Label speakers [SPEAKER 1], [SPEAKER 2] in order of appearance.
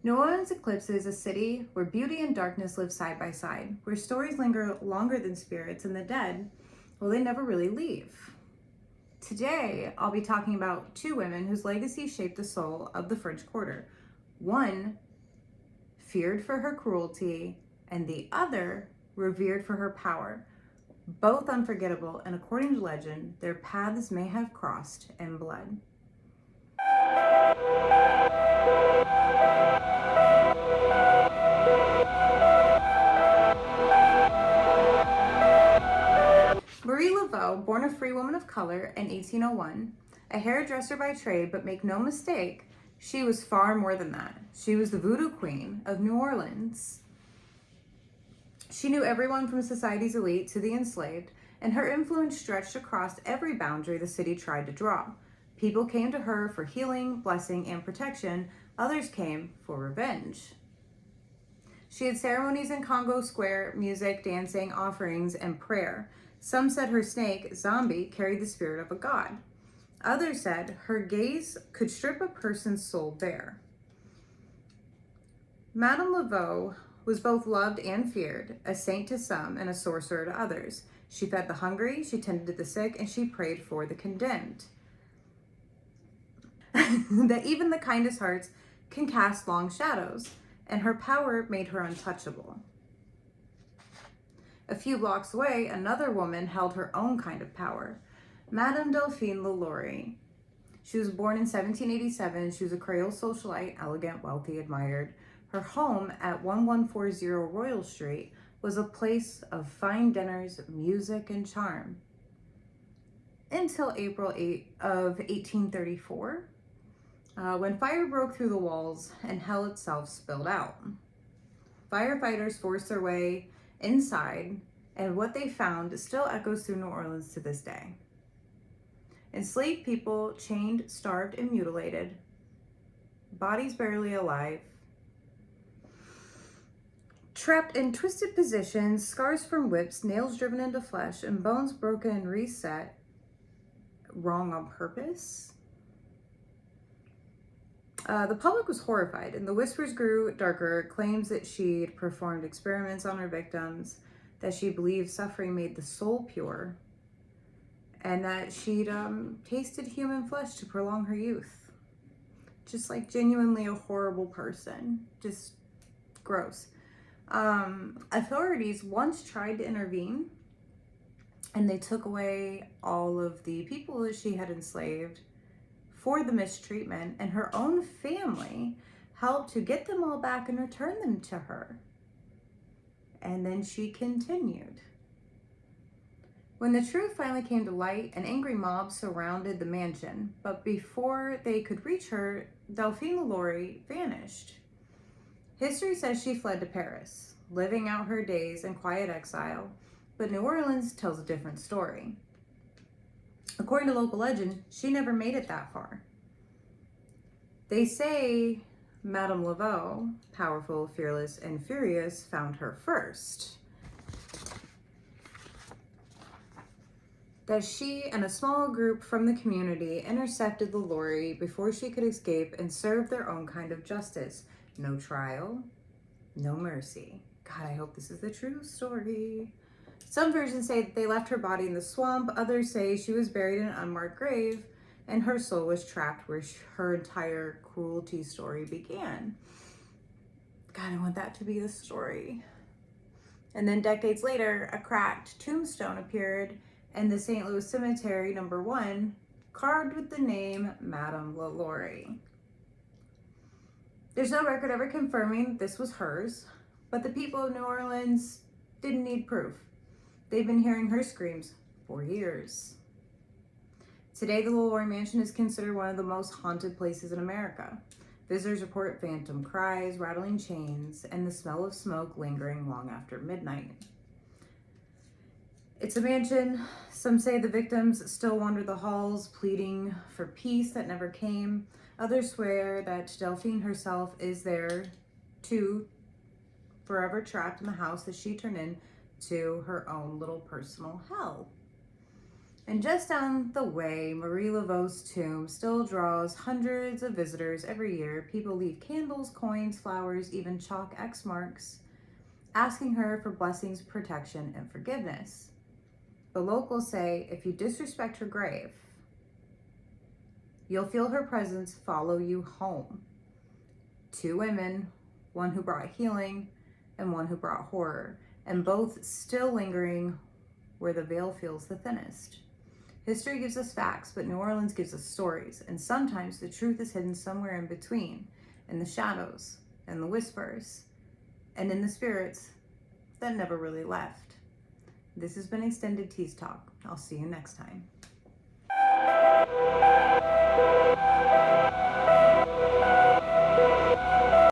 [SPEAKER 1] New Orleans eclipses a city where beauty and darkness live side by side, where stories linger longer than spirits, and the dead, well, they never really leave. Today, I'll be talking about two women whose legacy shaped the soul of the French Quarter. One feared for her cruelty, and the other revered for her power. Both unforgettable, and according to legend, their paths may have crossed in blood. Marie Laveau, born a free woman of color in 1801, a hairdresser by trade, but make no mistake, she was far more than that. She was the Voodoo Queen of New Orleans. She knew everyone from society's elite to the enslaved, and her influence stretched across every boundary the city tried to draw. People came to her for healing, blessing, and protection. Others came for revenge. She had ceremonies in Congo Square, music, dancing, offerings, and prayer. Some said her snake, Zombie, carried the spirit of a god. Others said her gaze could strip a person's soul bare. Madame Laveau was both loved and feared, a saint to some and a sorcerer to others. She fed the hungry, she tended the sick, and she prayed for the condemned. That even the kindest hearts can cast long shadows, and her power made her untouchable. A few blocks away, another woman held her own kind of power, Madame Delphine LaLaurie. She was born in 1787. She was a Creole socialite, elegant, wealthy, admired. Her home at 1140 Royal Street was a place of fine dinners, music, and charm. Until April 8 of 1834, when fire broke through the walls and hell itself spilled out. Firefighters forced their way inside, and what they found still echoes through New Orleans to this day. Enslaved people, chained, starved, and mutilated, bodies barely alive, trapped in twisted positions, scars from whips, nails driven into flesh, and bones broken and reset, wrong on purpose. The public was horrified, and the whispers grew darker. Claims that she'd performed experiments on her victims, that she believed suffering made the soul pure, and that she'd tasted human flesh to prolong her youth. Just like genuinely a horrible person. Just gross. Authorities once tried to intervene, and they took away all of the people that she had enslaved for the mistreatment, and her own family helped to get them all back and return them to her. And then she continued. When the truth finally came to light, an angry mob surrounded the mansion, but before they could reach her, Delphine LaLaurie vanished. History says she fled to Paris, living out her days in quiet exile, but New Orleans tells a different story. According to local legend, she never made it that far. They say Madame Laveau, powerful, fearless, and furious, found her first. That she and a small group from the community intercepted LaLaurie before she could escape and serve their own kind of justice. No trial, no mercy. God, I hope this is the true story. Some versions say that they left her body in the swamp. Others say she was buried in an unmarked grave and her soul was trapped where her entire cruelty story began. God, I want that to be the story. And then decades later, a cracked tombstone appeared in the St. Louis Cemetery, number 1, carved with the name Madame LaLaurie. There's no record ever confirming this was hers, but the people of New Orleans didn't need proof. They've been hearing her screams for years. Today, the LaLaurie Mansion is considered one of the most haunted places in America. Visitors report phantom cries, rattling chains, and the smell of smoke lingering long after midnight. It's a mansion. Some say the victims still wander the halls, pleading for peace that never came. Others swear that Delphine herself is there too, forever trapped in the house that she turned into her own little personal hell. And just down the way, Marie Laveau's tomb still draws hundreds of visitors every year. People leave candles, coins, flowers, even chalk X marks, asking her for blessings, protection, and forgiveness. The locals say if you disrespect her grave, you'll feel her presence follow you home. 2 women, one who brought healing and one who brought horror, and both still lingering where the veil feels the thinnest. History gives us facts, but New Orleans gives us stories, and sometimes the truth is hidden somewhere in between, in the shadows, and the whispers, and in the spirits that never really left. This has been Extended Tease Talk. I'll see you next time.